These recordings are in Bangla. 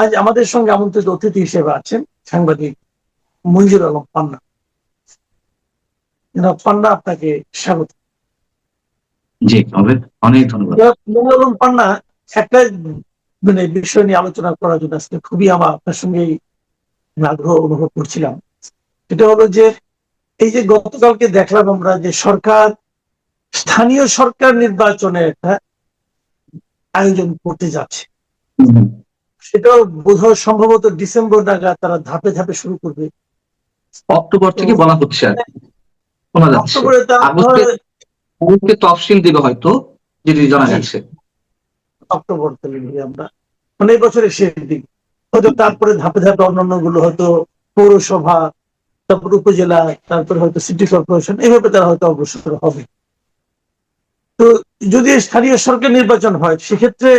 আজ আমাদের সঙ্গে আমন্ত্রিত অতিথি হিসেবে আছেন সাংবাদিক মঞ্জুর আলম পান্না। জনাব পান্না, আপনাকে স্বাগত। জি, অনেক ধন্যবাদ। মঞ্জুর আলম পান্না, একটা বিষয় নিয়ে আলোচনা করার জন্য আজকে খুবই আপনার সঙ্গে আগ্রহ অনুভব করছিলাম। সেটা হলো যে এই যে গতকালকে দেখলাম আমরা যে সরকার স্থানীয় সরকার নির্বাচনের একটা আয়োজন করতে যাচ্ছে। সেটাও বোধহয় সম্ভবত ডিসেম্বর নাগাদ তারা ধাপে ধাপে শুরু করবে। অক্টোবর তো থেকে বলা হচ্ছে, আর শোনা যাচ্ছে অক্টোবরে তারা আগস্টে তফসিল দিবে হয়তো, যেটি জানা যাচ্ছে। অক্টোবর থেকে আমরা মানে এই বছরের শেষ দিক, হয়তো তারপরে ধাপে ধাপে অন্যান্য গুলো হয়তো পৌরসভা, তারপর উপজেলা, তারপরে হয়তো সিটি কর্পোরেশন, এভাবে তারা হয়তো অগ্রসর হবে। তো যদি স্থানীয় সরকার নির্বাচন হয়, সেক্ষেত্রে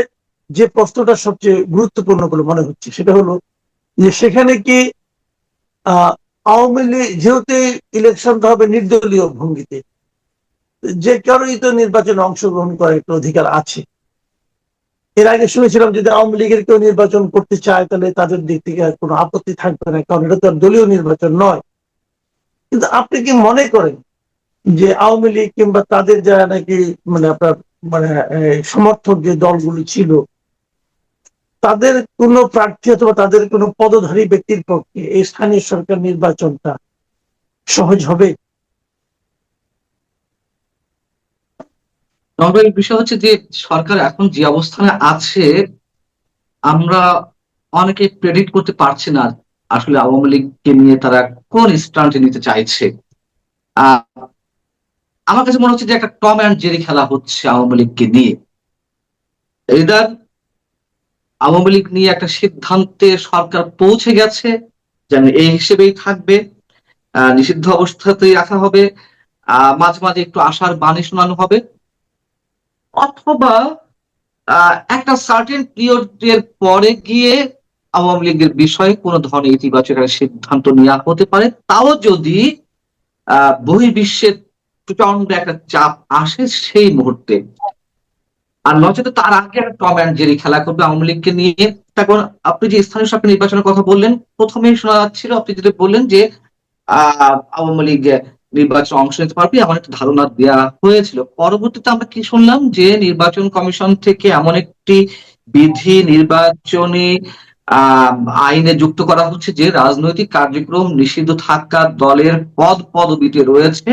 যে প্রশ্নটা সবচেয়ে গুরুত্বপূর্ণ বলে মনে হচ্ছে সেটা হলো যে সেখানে কি আওয়ামী লীগ, যেহেতু ইলেকশনটা হবে নির্দলীয় ভঙ্গিতে, যে কারোই তো নির্বাচনে অংশগ্রহণ করার একটা অধিকার আছে। এর আগে শুনেছিলাম যদি আওয়ামী লীগের কেউ নির্বাচন করতে চায় তাহলে তাদের দিক থেকে কোনো আপত্তি থাকবে না, কারণ এটা তো দলীয় নির্বাচন নয়। কিন্তু আপনি কি মনে করেন যে আওয়ামী লীগ কিংবা তাদের যারা নাকি মানে আপনার মানে সমর্থক যে দলগুলো ছিল, তাদের কোনো প্রার্থী অথবা তাদের কোনো পদধারী ব্যক্তির পক্ষে এই স্থানীয় সরকার নির্বাচনটা সহজ হবে? তবে বিষয় হচ্ছে যে সরকার এখন যে অবস্থানে আছে, আমরা অনেকে প্রেডিক্ট করতে পারছি না আসলে আওয়ামী লীগকে নিয়ে তারা কোন স্ট্যান্ড নিতে চাইছে। আহ আমার কাছে মনে হচ্ছে যে একটা টম অ্যান্ড জেরি খেলা হচ্ছে আওয়ামী লীগকে নিয়ে। এদার আওয়ামী লীগ নিয়ে একটা সিদ্ধান্তে সরকার পৌঁছে গেছে, যেন এই হিসেবেই থাকবে, নিষিদ্ধ অবস্থাতেই রাখা হবে, মাঝে মাঝে একটু আশার বাণী শোনানো হবে, অথবা একটা সার্টেন পিরিয়ডের পরে গিয়ে আওয়ামী লীগের বিষয়ে কোন ধরনের ইতিবাচক সিদ্ধান্ত নেওয়া হতে পারে, তাও যদি বহির্বিশ্বের প্রচন্ড একটা চাপ আসে সেই মুহূর্তে। আর নচেত তার আগে একটা টম অ্যান্ড জেরি খেলা করবে আওয়ামী লীগকে নিয়ে। তখন আপনি যে স্থানীয় সরকার নির্বাচনের কথা বললেন, প্রথমেই শোনা যাচ্ছিল, আপনি যেটা বললেন যে আওয়ামী লীগ নির্বাচনে অংশ নিতে পারবে, এমন একটা ধারণা দেওয়া হয়েছিল। পরবর্তীতে আমরা কি শুনলাম যে নির্বাচন কমিশন থেকে এমন একটি বিধি নির্বাচনী আইনে যুক্ত করা হচ্ছে যে রাজনৈতিক কার্যক্রম নিষিদ্ধ থাকা দলের পদবিতে রয়েছে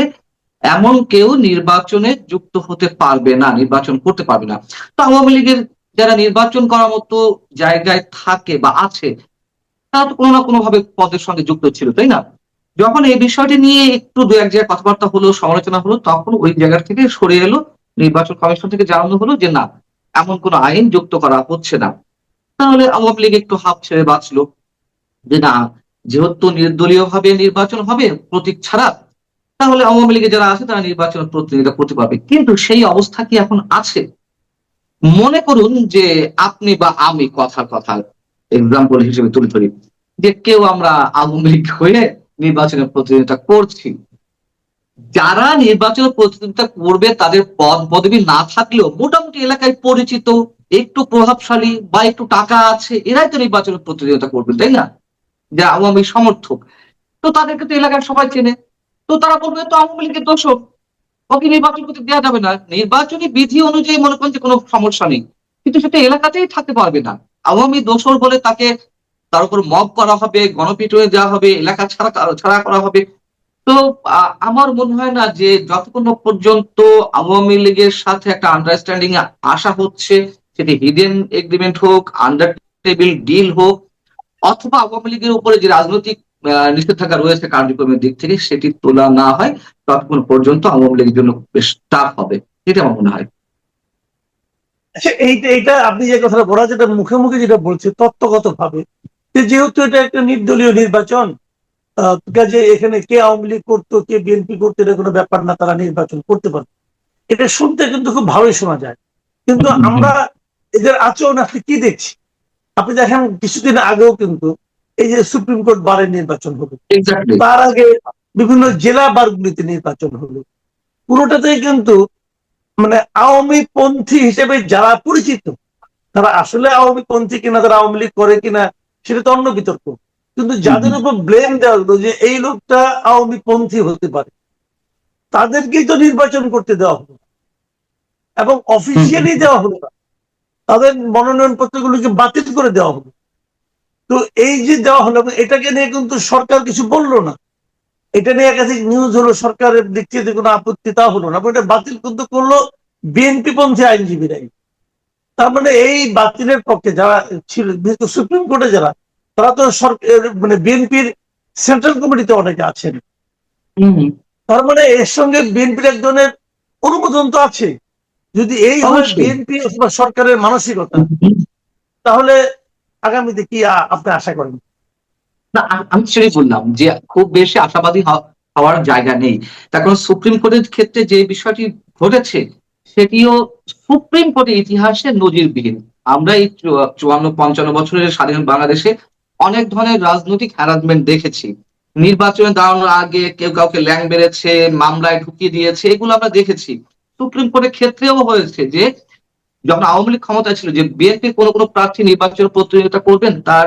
এমন কেউ নির্বাচনে যুক্ত হতে পারবে না, নির্বাচন করতে পারবে না। তো আওয়ামী লীগের যারা নির্বাচন করার মতো জায়গায় থাকে বা আছে, তারা তো কোনো না কোনো ভাবে পদের সঙ্গে যুক্ত ছিল, তাই না? যখন এই বিষয়টি নিয়ে একটু দু এক জায়গায় কথাবার্তা হলো, সমালোচনা হলো, তখন ওই জায়গা থেকে সরে এলো, নির্বাচন কমিশন থেকে জানানো হলো যে না, এমন কোন আইন যুক্ত করা হচ্ছে না। তাহলে আওয়ামী লীগ একটু হাফ ছেড়ে বাঁচলো যে না, যেহেতু নির্দলীয় ভাবে নির্বাচন হবে প্রতীক ছাড়া, তাহলে আওয়ামী লীগে যারা আছে তারা নির্বাচন প্রতিযোগিতা করতে পারবে। কিন্তু সেই অবস্থা কি এখন আছে? মনে করুন যে আপনি বা আমি কথার কথা এক্সাম্পল হিসেবে তুলে ধরি যে কেউ আমরা আওয়ামী লীগ হয়ে নির্বাচনের প্রতিযোগিতা করছি, যারা নির্বাচন প্রতিদ্বন্দ্বিতা করবে তাদের পদবি না থাকলেও মোটামুটি এলাকায় পরিচিত, একটু প্রভাবশালী বা একটু টাকা আছে, এরাই তো নির্বাচনের প্রতিযোগিতা করবে, তাই না? যে আওয়ামী সমর্থক, তো তাদেরকে তো এলাকার সবাই চেনে। তো তারা বলবে তো আওয়ামী লীগের দোষক, ওকে নির্বাচন করতে দেওয়া যাবে না। নির্বাচনী বিধি অনুযায়ী মনে করেন যে কোনো সমস্যা নেই, কিন্তু সেটা এলাকাতেই থাকতে পারবে না। আওয়ামী দোষর বলে তাকে, তার উপর মব করা হবে, গণপিটুনি দেওয়া হবে, এলাকা ছাড়া করা হবে। তো আমার মনে হয় না যে যতক্ষণ পর্যন্ত আওয়ামী লীগের সাথে একটা আন্ডারস্ট্যান্ডিং আসা হচ্ছে, সেটি হিডেন এগ্রিমেন্ট হোক, আন্ডার টেবিল ডিল হোক, অথবা আওয়ামী লীগের উপরে যে রাজনৈতিক নিষেধাজ্ঞা রয়েছে কার্যক্রমের দিক থেকে সেটি তোলা না হয়, ততক্ষণ পর্যন্ত আওয়ামী লীগের জন্য বেশ টাফ হবে, এটা আমার মনে হয়। এইটা এইটা আপনি যে কথাটা বলা, যেটা মুখে মুখে যেটা বলছে তত্ত্বগত ভাবে, যেহেতু এটা একটা নির্দলীয় নির্বাচন, কাজে এখানে কে আওয়ামী লীগ করতো কে বিএনপি করতো এটা কোনো ব্যাপার না, তারা নির্বাচন করতে পারবে। এটা শুনতে কিন্তু খুব ভালোই শোনা যায়। কিন্তু আমরা এদের আচরণ আপনি কি দেখছি? আপনি দেখেন কিছুদিন আগেও কিন্তু এই যে সুপ্রিম কোর্ট বারের নির্বাচন হলো, তার আগে বিভিন্ন জেলা বারগুলিতে নির্বাচন হলো, পুরোটাতেই কিন্তু মানে আওয়ামী পন্থী হিসেবে যারা পরিচিত তারা আসলে আওয়ামী পন্থী কিনা, তারা আওয়ামী লীগ করে কিনা, সেটা তো অন্য বিতর্ক। কিন্তু যাদের উপর ব্লেম দেওয়া হলো যে এই লোকটা আওয়ামী পন্থী হতে পারে, তাদেরকেই তো নির্বাচন করতে দেওয়া হলো এবং অফিসিয়ালি দেওয়া হলো না, তাদের মনোনয়ন পত্রগুলোকে বাতিল করে দেওয়া হলো। তো এই যে দেওয়া হলো, এটাকে নিয়ে কিন্তু সরকার কিছু বললো না। এটা নিয়ে একাধিক নিউজ হলো, সরকারের দিক থেকে কোনো আপত্তি তা হলো না, এটা বাতিল কিন্তু করলো বিএনপি পন্থী আইনজীবীরাই। তার মানে এই বাতিলের পক্ষে যারা ছিল, সুপ্রিম কোর্টে যারা, তারা তো সরকার মানে বিএনপির সেন্ট্রাল কমিটিতে অনেকে আছেন। তার মানে এর সঙ্গে বিএনপির এক ধরনের অনুমোদন তো আছে। যদি এই হয় অবশ্যই। বিএনপি অথবা সরকারের মানসিকতা, তাহলে আগামীতে কি আপনি আশা করেন? না, আমি সেটাই বললাম যে খুব বেশি আশাবাদী হওয়ার জায়গা নেই। তার কারণ সুপ্রিম কোর্টের ক্ষেত্রে যে বিষয়টি ঘটেছে সেটিও সুপ্রিম কোর্টের ইতিহাসে নজিরবিহীন। আমরা এই ৫৪-৫৫ বছরের স্বাধীন বাংলাদেশে অনেক ধরনের রাজনৈতিক হ্যারাসমেন্ট দেখেছি। নির্বাচনে দাঁড়ানোর আগে কেউ কাউকে ল্যাং মেরেছে, মামলায় ঢুকিয়ে দিয়েছে, এগুলো আমরা দেখেছি। সুপ্রিম কোর্টের ক্ষেত্রেও হয়েছে যে যখন আওয়ামী লীগ ক্ষমতায় ছিল, যে বিএনপি কোনো প্রার্থী নির্বাচনে প্রতিযোগিতা করবেন, তার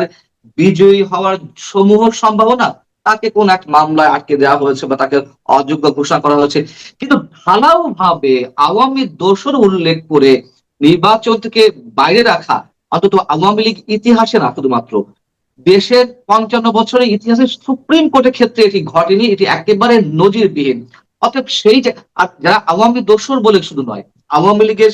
বিজয়ী হওয়ার সমূহ সম্ভাবনা, তাকে কোন এক মামলায় আটকে দেওয়া হয়েছে বা তাকে অযোগ্য ঘোষণা করা হয়েছে। কিন্তু ঢালাও ভাবে আওয়ামী দোষর উল্লেখ করে নির্বাচন থেকে বাইরে রাখা, অন্তত আওয়ামী লীগ ইতিহাসে না, শুধুমাত্র দেশের ৫৫ বছরের ইতিহাসে সুপ্রিম কোর্টের ক্ষেত্রে এটি ঘটেনি। এটি একেবারে নজিরবিহীন। অতএব সেই যে আর যারা আওয়ামী দোষর বলে শুধু নয়, আওয়ামী লীগের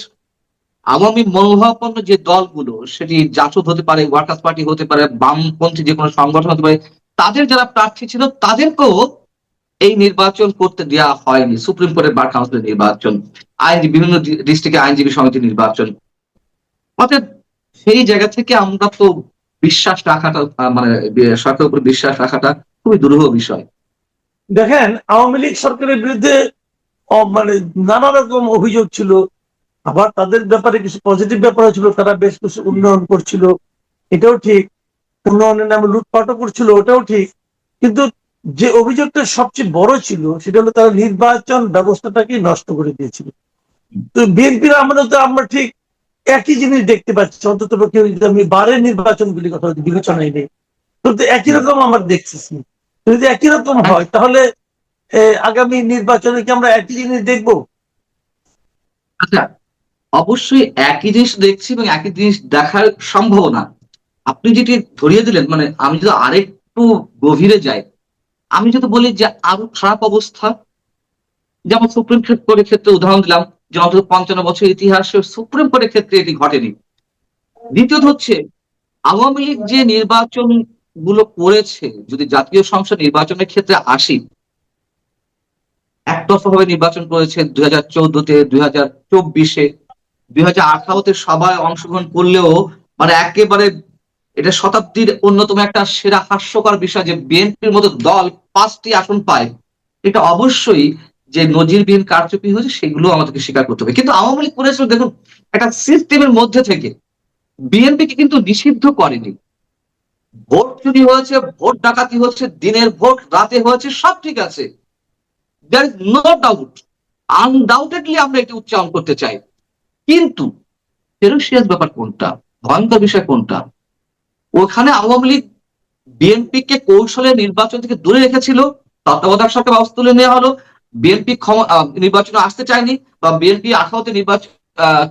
আওয়ামী মনোভাবাপন্ন যে দলগুলো, সেটি জাসদ হতে পারে, ওয়ার্কার্স পার্টি হতে পারে, বামপন্থী যে কোনো সংগঠন হতে পারে, তাদের যারা প্রার্থী ছিল তাদেরকেও এই নির্বাচন করতে দেওয়া হয়নি। সুপ্রিম কোর্টের বার কাউন্সিলের নির্বাচন, আইনজীবী বিভিন্ন ডিস্ট্রিক্টে আইনজীবী সমিতির নির্বাচন। অর্থাৎ সেই জায়গা থেকে আমরা তো বিশ্বাস রাখাটা মানে সরকারের উপর বিশ্বাস রাখাটা খুবই দুরূহ বিষয়। দেখেন, আওয়ামী লীগ সরকারের বিরুদ্ধে মানে নানা রকম অভিযোগ ছিল, আবার তাদের ব্যাপারে কিছু পজিটিভ ব্যাপার ছিল, তারা বেশ কিছু উন্নয়ন করছিল, এটাও ঠিক। উন্নয়নের নামে লুটপাটও করছিল, ওটাও ঠিক। কিন্তু যে অভিযোগটা সবচেয়ে বড় ছিল, সেটা হলো তারা নির্বাচন ব্যবস্থাটাকে নষ্ট করে দিয়েছিল। তো বিএনপির আমাদের তো আমরা ঠিক একই জিনিস দেখতে পাচ্ছি, অন্তত পক্ষে আমি বারের নির্বাচনগুলির কথা বিবেচনায় নেই, তো একই রকম আমরা দেখতেছি। যদি একই রকম হয়, তাহলে আগামী নির্বাচনে কি আমরা একই জিনিস দেখবো? আচ্ছা, অবশ্যই একই জিনিস দেখছি এবং একই জিনিস দেখার সম্ভাবনা আপনি যেটি ধরিয়ে দিলেন, মানে আমি যদি আরেকটু গভীরে যাই, আমি যদি বলি যে আরো খারাপ অবস্থা, যেমন সুপ্রিম কোর্টের ক্ষেত্রে উদাহরণ দিলাম, যে অন্তত ৫৫ বছরের ইতিহাসে সুপ্রিম কোর্টের ক্ষেত্রে এটি ঘটেনি। দ্বিতীয়ত হচ্ছে আওয়ামী লীগ যে নির্বাচন গুলো করেছে, যদি জাতীয় সংসদ নির্বাচনের ক্ষেত্রে আসি, একতরফা ভাবে নির্বাচন করেছে ২০১৪-তে, ২০২৪-এ, ২০১৮-তে সবাই অংশগ্রহণ করলেও, মানে একেবারে এটা শতাব্দীর অন্যতম একটা সেরা হাস্যকর বিষয় যে বিএনপির মতো দল ৫টি আসন পায়। এটা অবশ্যই যে নজিরবিহীন কারচুপি হয়েছে, সেগুলো আমাদেরকে স্বীকার করতে হবে। কিন্তু আওয়ামী লীগ করেছিল দেখুন, একটা সিস্টেমের মধ্যে থেকে বিএনপিকে কিন্তু নিষিদ্ধ করেনি। ভোট চুরি হয়েছে, ভোট ডাকাতি হচ্ছে, দিনের ভোট রাতে হয়েছে, সব ঠিক আছে, there is no doubt, undoubtedly আমরা এটি উচ্চারণ করতে চাই। কিন্তু ফেরোসিয়াস ব্যাপার কোনটা, ভয়ঙ্কর বিষয় কোনটা, ওখানে আওয়ামী লীগ বিএনপি কে কৌশলে নির্বাচন থেকে দূরে রেখেছিল, তত্ত্বাবধায়ক সরকার ব্যবস্থা তুলে নেওয়া হলো, বিএনপি নির্বাচনে আসতে চায়নি, বা বিএনপি 18-তে নির্বাচন,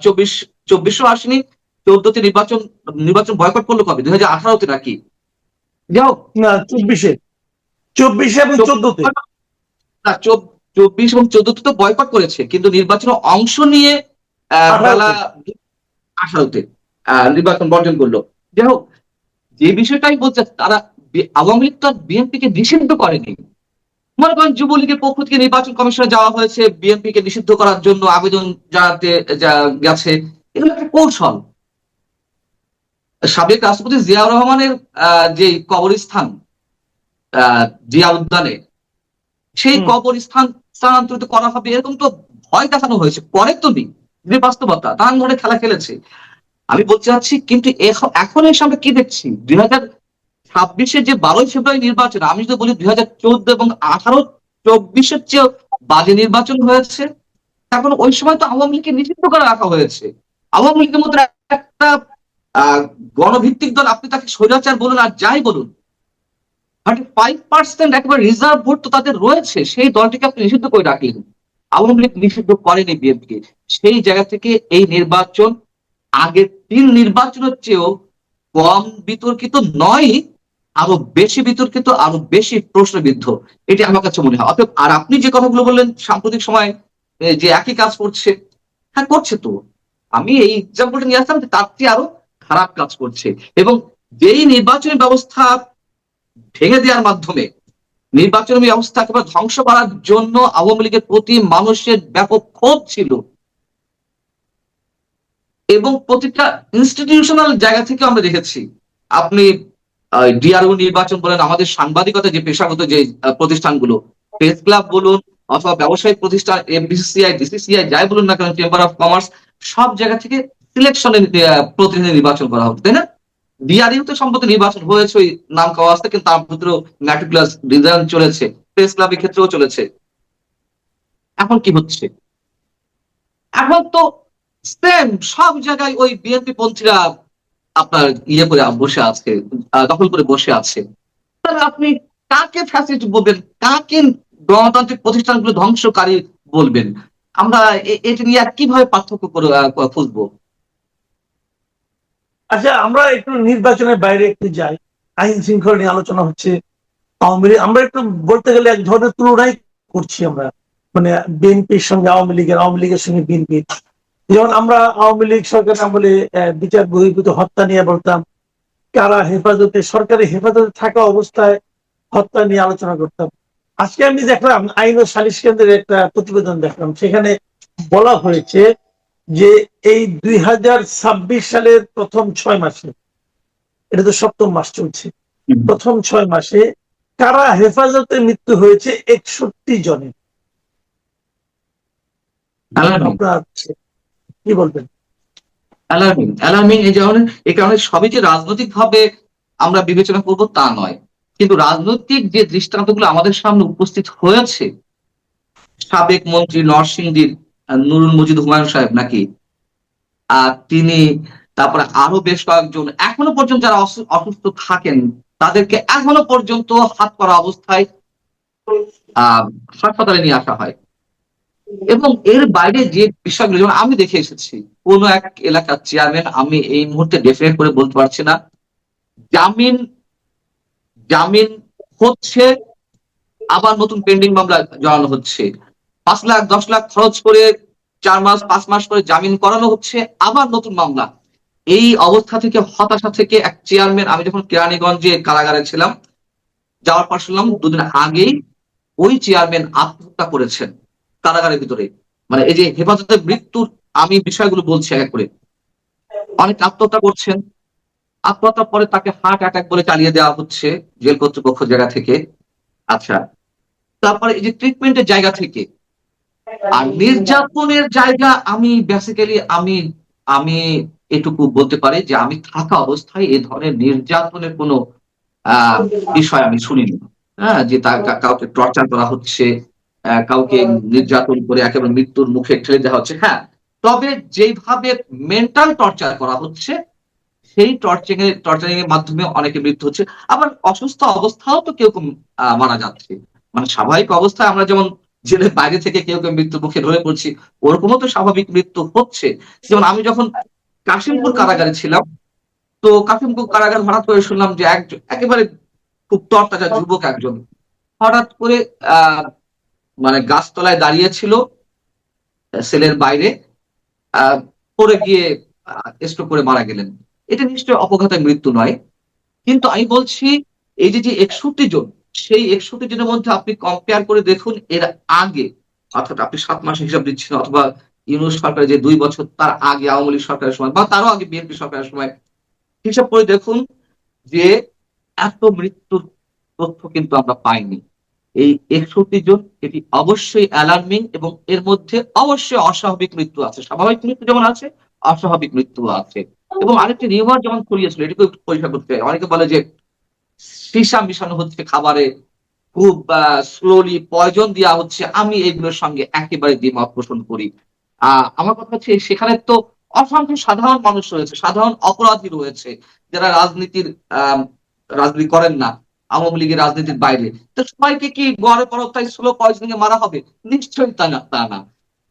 24-ও আসেনি, 14-তে নির্বাচন বয়কট করলো কবে, 2018-তে নাকি, যাই হোক, না, 24-এ এবং 14-তে। 24 এবং 14-তে তো বয়কট করেছে, কিন্তু নির্বাচনে অংশ নিয়ে বেলা 18-তে। 18-তে নির্বাচন বর্জন করলো। যাই হোক, যে বিষয়টাই বলছে, তারা আওয়ামী লীগ তো বিএনপি কে নিষিদ্ধ করেনি। মনে করেন যুবলীগের পক্ষ থেকে নির্বাচন কমিশনে যাওয়া হয়েছে বিএনপি কে নিষিদ্ধ করার জন্য, আবেদন জানাতে গেছে, এগুলো একটা কৌশল। সাবেক রাষ্ট্রপতি জিয়াউর রহমানের যে কবরস্থান জিয়া উদ্যানে, সেই কবরস্থান স্থানান্তরিত করা হবে, এরকম তো ভয় দেখানো হয়েছে, পরে তো নেই, যে বাস্তবতা তার ধরে খেলা খেলেছে। আমি বলতে চাচ্ছি, কিন্তু এখন এসে আমরা কি দেখছি, 2026-এর যে 12ই ফেব্রুয়ারি নির্বাচন, আমি যদি বলি 2014 এবং 18, 24-এর চেয়ে বাজে নির্বাচন হয়েছে। এখন ওই সময় তো আওয়ামী লীগকে নিষিদ্ধ করে রাখা হয়েছে। আওয়ামী লীগের মধ্যে একটা আহ গণভিত্তিক দল, আপনি তাকে স্বৈরাচার বলুন আর যাই বলুন, 35% একেবারে রিজার্ভ ভোট তো তাদের রয়েছে, সেই দলটিকে আপনি নিষিদ্ধ করে রাখলেন। আওয়ামী লীগ নিষিদ্ধ করেনি বিএনপিকে। সেই জায়গা থেকে এই নির্বাচন আগের 3 নির্বাচনের চেয়েও কম বিতর্কিত নয়, আরো বেশি বিতর্কিত, আরো বেশি প্রশ্নবিদ্ধ, এটি আমার কাছে মনে হয়। অতএব আর আপনি যে কথাগুলো বললেন সাম্প্রতিক সময় যে একই কাজ করছে, হ্যাঁ করছে তো। আমি এই এক্সাম্পলটা নিয়ে আসলাম যে তার চেয়ে আরো খারাপ কাজ করছে। এবং যেই নির্বাচনী ব্যবস্থা ভেঙে দেওয়ার মাধ্যমে, নির্বাচনী ব্যবস্থা একেবারে ধ্বংস করার জন্য আওয়ামী লীগের প্রতি মানুষের ব্যাপক ক্ষোভ ছিল, এবং প্রতিটা ইনস্টিটিউশনাল জায়গা থেকে আমরা দেখেছি। আপনি ডিআরও নির্বাচন বলেন, আমাদের সাংবাদিকতা যে পেশাগত যে প্রতিষ্ঠানগুলো, প্রেস ক্লাব বলুন অথবা ব্যবসায়িক প্রতিষ্ঠান এফবিসিসিআই ডিসিসিআই যাই বলুন না কেন, চেম্বার অফ কমার্স, সব জায়গা থেকে সিলেকশনের প্রতিনিধি নির্বাচন করা হতো, তাই না? ডিআরইউ তো সম্প্রতি নির্বাচন হয়েছে ওই নাম খাওয়া আসতে, কিন্তু তার ভিতরেও ম্যাট্রিকুলাস রিজাল্ট চলেছে, প্রেস ক্লাবের ক্ষেত্রেও চলেছে। এখন কি হচ্ছে? এখন তো সেম সব জায়গায় ওই বিএনপি পন্থীরা আপনার করে বসে আছে, দখল করে বসে আছে। তাহলে আপনি কাকে ফ্যাসিস্ট বলবেন, কাকে গণতান্ত্রিক প্রতিষ্ঠানগুলো ধ্বংসকারী বলবেন? আমরা এটা নিয়ে আর কিভাবে পার্থক্য করে খুঁজবো? আচ্ছা, আমরা একটু নির্বাচনের বাইরে একটু যাই। আইন শৃঙ্খলা নিয়ে আলোচনা হচ্ছে। আওয়ামী লীগ আমরা একটু বলতে গেলে এক ধরনের তুলনাই করছি আমরা, মানে বিএনপির সঙ্গে আওয়ামী লীগের, আওয়ামী লীগের সঙ্গে বিএনপির। যেমন আমরা আওয়ামী লীগ সরকার আমলে বিচার বহির্ভূত হত্যা নিয়ে বলতাম, কারা হেফাজতে, সরকারি হেফাজতে থাকা অবস্থায় হত্যা নিয়ে আলোচনা করতাম। আজকে আমি দেখলাম আইন ও সালিশ কেন্দ্রের একটা প্রতিবেদন দেখলাম, সেখানে বলা হয়েছে যে এই 2026 সালের প্রথম 6 মাসে, এটা তো 7ম মাস চলছে, প্রথম 6 মাসে কারা হেফাজতে মৃত্যু হয়েছে 61 জনের। আপনার কি বলবেন? Alarming, alarming. এই কারণে সবই যে রাজনৈতিক ভাবে আমরা বিবেচনা করব তা নয়, কিন্তু রাজনৈতিক যে দৃষ্টান্তগুলো আমাদের সামনে উপস্থিত হয়েছে, সাবেক মন্ত্রী নরসিংদীর নুরুল মজিদ হুমায়ুন সাহেব নাকি, তিনি, তারপরে আরো বেশ কয়েকজন এখনো পর্যন্ত যারা অসুস্থ থাকেন, তাদেরকে এখনো পর্যন্ত হাত করা অবস্থায় আহ হাসপাতালে নিয়ে আসা হয়। এবং এর বাইরে যে বিষয়গুলো, যেমন আমি দেখে এসেছি কোন এক এলাকার চেয়ারম্যান, আমি এই মুহূর্তে ডেফিনেট করে বলতে পারছি না, জামিন জামিন হচ্ছে, আবার নতুন পেন্ডিং মামলা জড়ানো হচ্ছে, 5 লাখ 10 লাখ খরচ করে 4 মাস 5 মাস করে জামিন করানো হচ্ছে, আবার নতুন মামলা। এই অবস্থা থেকে, হতাশা থেকে এক চেয়ারম্যান, আমি যখন কেরানীগঞ্জে কারাগারে ছিলাম, যাওয়ার পর শুনলাম 2 দিন আগেই ওই চেয়ারম্যান আত্মহত্যা করেছেন কারাগারের ভিতরে। মানে এই যে হেফাজতের মৃত্যুর আমি বিষয়গুলো বলছি এক এক করে, অনেক আত্মহত্যা করছেন, আত্মহত্যার পরে তাকে হার্ট অ্যাটাক বলে চালিয়ে দেওয়া হচ্ছে জেল কর্তৃপক্ষ জায়গা থেকে। আচ্ছা, তারপরে এই যে ট্রিটমেন্টের জায়গা থেকে, আর নির্যাতনের জায়গা, আমি বেসিক্যালি আমি আমি এটুকু বলতে পারি যে আমি থাকা অবস্থায় এ ধরনের নির্যাতনের কোনো আহ বিষয় আমি শুনিনি। হ্যাঁ, যে কাউকে টর্চার করা হচ্ছে, কাউকে নির্যাতন করে একেবারে মৃত্যুর মুখে ঠেলে দেওয়া হচ্ছে, হ্যাঁ। তবে যেভাবে মেন্টাল টর্চার করা হচ্ছে, সেই টর্চারিং এর মাধ্যমে অনেকে মৃত্যু হচ্ছে। আবার অসুস্থ অবস্থাও তো কেউ কেউ মারা যাচ্ছে। মানে স্বাভাবিক অবস্থায় আমরা যেমন জেলের বাইরে থেকে কেউ কেউ মৃত্যুর মুখে ঢলে পড়ছি, ওরকমও তো স্বাভাবিক মৃত্যু হচ্ছে। যেমন আমি যখন কাশিমপুর কারাগারে ছিলাম, তো কাশিমপুর কারাগার হঠাৎ করে শুনলাম যে একজন একেবারে খুব তরতাজা যুবক একজন হঠাৎ করে আহ মানে গাছতলায় দাঁড়িয়ে ছিল সেলের বাইরে, আহ পড়ে গিয়ে স্ট্রোক করে মারা গেলেন। এটা নিশ্চয়ই অপঘাতে মৃত্যু নয়। কিন্তু আমি বলছি, এই যে যে 61 জন, সেই 61 জনের মধ্যে আপনি কম্পেয়ার করে দেখুন এর আগে, অর্থাৎ আপনি 7 মাসের হিসাব দিচ্ছেন, অথবা ইউনূস সরকারের যে 2 বছর তার আগে আওয়ামী লীগ সরকারের সময়, বা তারও আগে বিএনপি সরকারের সময়, হিসাব করে দেখুন যে এত মৃত্যুর তথ্য কিন্তু আমরা পাইনি। এই 61 জন, এটি অবশ্যই অ্যালার্মিং, এবং এর মধ্যে অবশ্যই অস্বাভাবিক মৃত্যু আছে, স্বাভাবিক মৃত্যু যেমন আছে, অস্বাভাবিক মৃত্যু আছে। এবং আরেকটি রিউমার যেমন ছড়িয়েছিল, এটিকে একটু পরীক্ষা করতে হয়। অনেকে বলে যে সীসা মিশানো হচ্ছে খাবারে, খুব স্লোলি পয়জন দেওয়া হচ্ছে। আমি এগুলোর সঙ্গে একেবারে দ্বিমত পোষণ করি। আমার কথা হচ্ছে সেখানে তো অসংখ্য সাধারণ মানুষ রয়েছে, সাধারণ অপরাধী রয়েছে, যারা রাজনীতি করেন না, আওয়ামী লীগের রাজনীতির বাইরে। তো সবাইকে কি গড়ে পড়তায় স্লো পয়জনিং এ মারা হবে? নিশ্চয়ই তা না।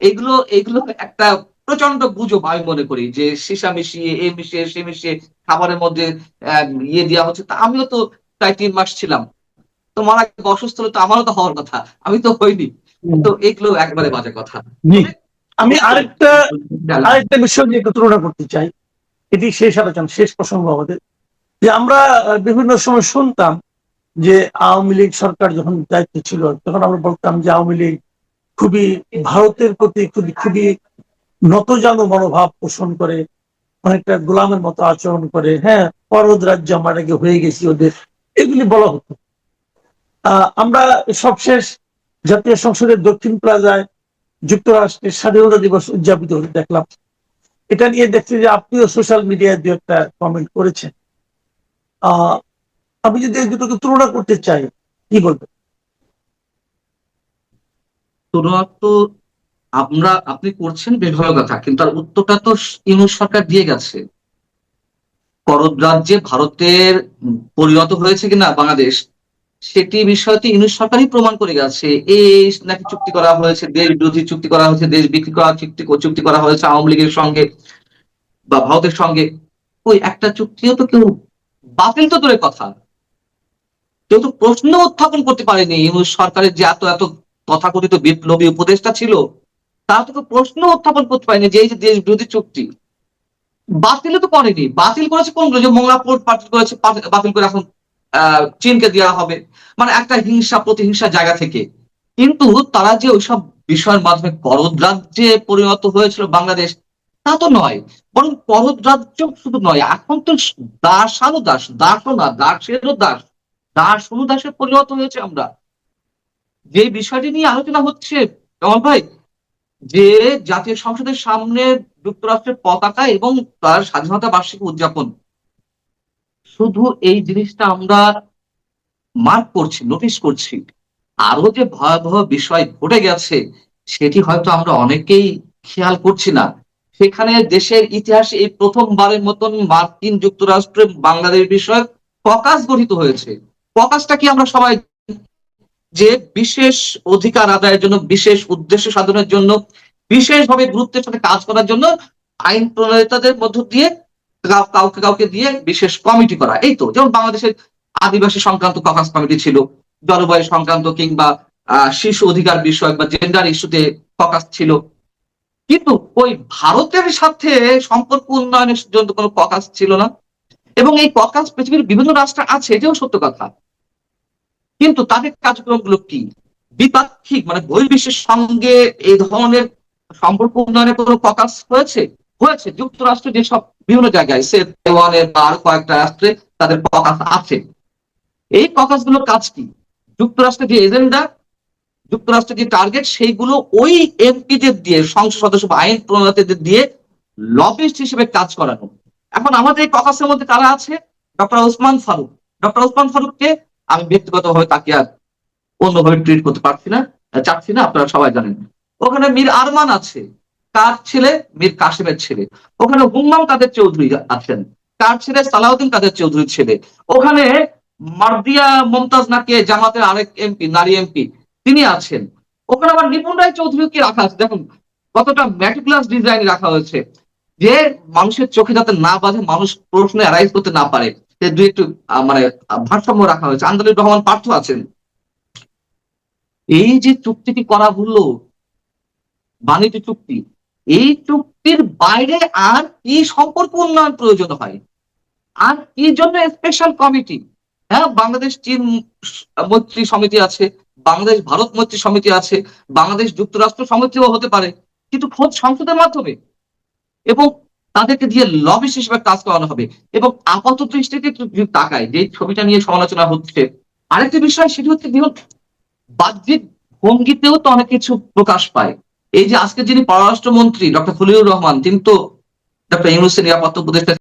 এগুলো এগুলো একটা প্রচন্ড গুজব আমি মনে করি, যে সীসা মিশিয়ে এ মিশিয়ে সে মিশিয়ে খাবারের মধ্যে ইয়ে দেওয়া হচ্ছে। তা আমিও তো প্রায় 3 মাস ছিলাম, তো মারা অসুস্থ হলে তো আমারও তো হওয়ার কথা, আমি তো হইনি। তো এগুলো একবারে বাজে কথা। জি, তবে আমি অবশ্যই আরেকটা বিষয় নিয়ে একটু তুলনা করতে চাই, এটি শেষ আলোচনা, শেষ প্রসঙ্গ আমাদের, যে আমরা বিভিন্ন সময় শুনতাম যে আওয়ামী লীগ সরকার যখন দায়িত্বে ছিল তখন আমরা বলতাম যে আওয়ামী লীগ খুবই ভারতের প্রতি খুবই খুবই নতজানু মনোভাব পোষণ করে, অনেকটা গোলামের মতো আচরণ করে, হ্যাঁ, পরদ রাজ্য আমরা নাকি হয়ে গেছি ওদের, এগুলি বলা হতো। আমরা সবশেষ জাতীয় সংসদের দক্ষিণ প্লাজায় যুক্তরাষ্ট্রের স্বাধীনতা দিবস উদযাপিত হতে দেখলাম। এটা নিয়ে দেখছি যে আপনিও সোশ্যাল মিডিয়ায় দু একটা কমেন্ট করেছেন। আমি যদি এই দুটোকে তুলনা করতে চাই, কি বলবেন? তুলনা তো আপনি করছেন বেশ ভালো কথা, কিন্তু তার উত্তরটা তো ইউনূস সরকার দিয়ে গেছে। পরব রাজ্যে ভারতের পরিণত হয়েছে কিনা বাংলাদেশ, সেটি বিষয়টি ইউনূস সরকারই প্রমাণ করে গেছে। এই নাকি চুক্তি করা হয়েছে, দেশ বিরোধী চুক্তি করা হয়েছে, দেশ বিক্রি করা চুক্তি করা হয়েছে আওয়ামী লীগের সঙ্গে বা ভারতের সঙ্গে। ওই একটা চুক্তিও তো কেউ বাতিল তো দূরের কথা, কেউ তো প্রশ্ন উত্থাপন করতে পারেনি। ইউনূস সরকারের যে এত এত তথাকথিত বিপ্লবী উপদেষ্টা ছিল, তারা তো প্রশ্ন উত্থাপন করতে পারেনি যে এই যে দেশ বিরোধী চুক্তি বাতিল তো করেনি। বাতিল করেছে কোনগুলো? যে মোংলা পোর্ট বাতিল করেছে, বাতিল করে এখন চীনকে দেওয়া হবে, মানে একটা হিংসা প্রতিহিংসা জায়গা থেকে। কিন্তু তারা যে ওইসব বিষয়ের মাধ্যমে করদ রাজ্যে পরিণত হয়েছিল বাংলাদেশ, তা তো নয়। বরং করদ রাজ্য শুধু নয়, এখন তো দাসানুদাস, দাসও না, দাসেরও দাস, দাস অনুদাসে পরিণত হয়েছে আমরা। যে বিষয়টি নিয়ে আলোচনা হচ্ছে কমল ভাই, যে জাতীয় সংসদের সামনে যুক্তরাষ্ট্রের পতাকা এবং তার স্বাধীনতা বার্ষিকী উদযাপন, শুধু এই জিনিসটা আমরা মার্ক করছি, নোটিশ করছি। আরো যে ভয়াবহ বিষয় ঘটে গেছে, সেটি হয়তো আমরা অনেকেই খেয়াল করছি না। সেখানে দেশের ইতিহাসে এই প্রথমবারের মতন মার্কিন যুক্তরাষ্ট্রে বাংলাদেশ বিষয়ক ককাস গঠিত হয়েছে। ককাসটা কি আমরা সবাই, যে বিশেষ অধিকার আদায়ের জন্য, বিশেষ উদ্দেশ্য সাধনের জন্য, বিশেষভাবে গুরুত্বের সাথে কাজ করার জন্য আইন প্রণেতাদের মধ্য দিয়ে কাউকে কাউকে দিয়ে বিশেষ কমিটি করা। এই তো যেমন বাংলাদেশের আদিবাসী সংক্রান্ত ককাস কমিটি ছিল, জলবায়ু সংক্রান্ত কিংবা শিশু অধিকার বিষয়ক বা জেন্ডার ইস্যুতে ককাস ছিল। কিন্তু ওই ভারতের সাথে সম্পর্ক উন্নয়নের জন্য কোনো ককাস ছিল না। এবং এই ককাস পৃথিবীর বিভিন্ন রাষ্ট্রে আছে, এটাও সত্য কথা। কিন্তু তাদের কার্যক্রমগুলো কি? দ্বিপাক্ষিক, মানে বহির্বিশ্বের সঙ্গে এই ধরনের সম্পর্ক উন্নয়নের কোনো ককাস হয়েছে? হয়েছে। যুক্তরাষ্ট্র যেসব বিভিন্ন জায়গায়, সে তাইওয়ানের বা আরো কয়েকটা রাষ্ট্রে তাদের ককাস আছে। এই ককাস গুলোর কাজ কি? যুক্তরাষ্ট্রের যে এজেন্ডা, যুক্তরাষ্ট্রের যে টার্গেট, সেইগুলো ওই এমপিদের দিয়ে, সংসদ সদস্য বা আইন প্রণেতাদের দিয়ে লবিস্ট হিসেবে কাজ করানো। এখন আমাদের এই ককাসের মধ্যে কারা আছে? ডক্টর ওসমান ফারুক। ডক্টর ওসমান ফারুককে আমি ব্যক্তিগতভাবে তাকে আর অন্যভাবে ট্রিট করতে চাচ্ছি না, আপনারা সবাই জানেন। ওখানে মীর আরমান আছে, কার ছেলে? মীর কাসেমের ছেলে। ওখানে হুম্মাম কাদের চৌধুরী আছেন, কার ছেলে? সালাউদ্দিন কাদের চৌধুরীর ছেলে। ওখানে মার্দিয়া মমতাজ নাকি জামাতের আরেক এমপি, নারী এমপি, তিনি আছেন। ওখানে আবার নিপুণ রায় চৌধুরীকে রাখা আছে। দেখুন কতটা ম্যাটিকুলাস ডিজাইন রাখা হয়েছে, যে মানুষের চোখে যাতে না বাঁধে, মানুষ প্রশ্ন অ্যারাইজ করতে না পারে, দুই একটু মানে ভারসাম্য রাখা হয়েছে। আন্দোলন রহমান পার্থ আছেন। এই যে চুক্তিটি করা হলো, বাণিজ্য চুক্তি, এই চুক্তির বাইরে আর কি সম্পর্ক উন্নয়ন প্রয়োজন হয়? আর কি জন্য স্পেশাল কমিটি? হ্যাঁ, বাংলাদেশ চীন মৈত্রী সমিতি আছে, বাংলাদেশ ভারত মৈত্রী সমিতি আছে, বাংলাদেশ যুক্তরাষ্ট্র সমিতিও হতে পারে, কিন্তু খোদ সংসদের মাধ্যমে, এবং তাদেরকে দিয়ে লবিস্ট হিসেবে কাজ করানো হবে। এবং আপাত দৃষ্টিতে তাকায় যে ছবিটা নিয়ে সমালোচনা হচ্ছে, আরেকটি বিষয় সেটি হচ্ছে বাহ্যিক ভঙ্গিতেও তো অনেক কিছু প্রকাশ পায়। এই যে আজকে যিনি পররাষ্ট্রমন্ত্রী ডক্টর খলিলুর রহমান, তিনি তো ডক্টর ইউনূসের নিরাপত্তা উপদেষ্টা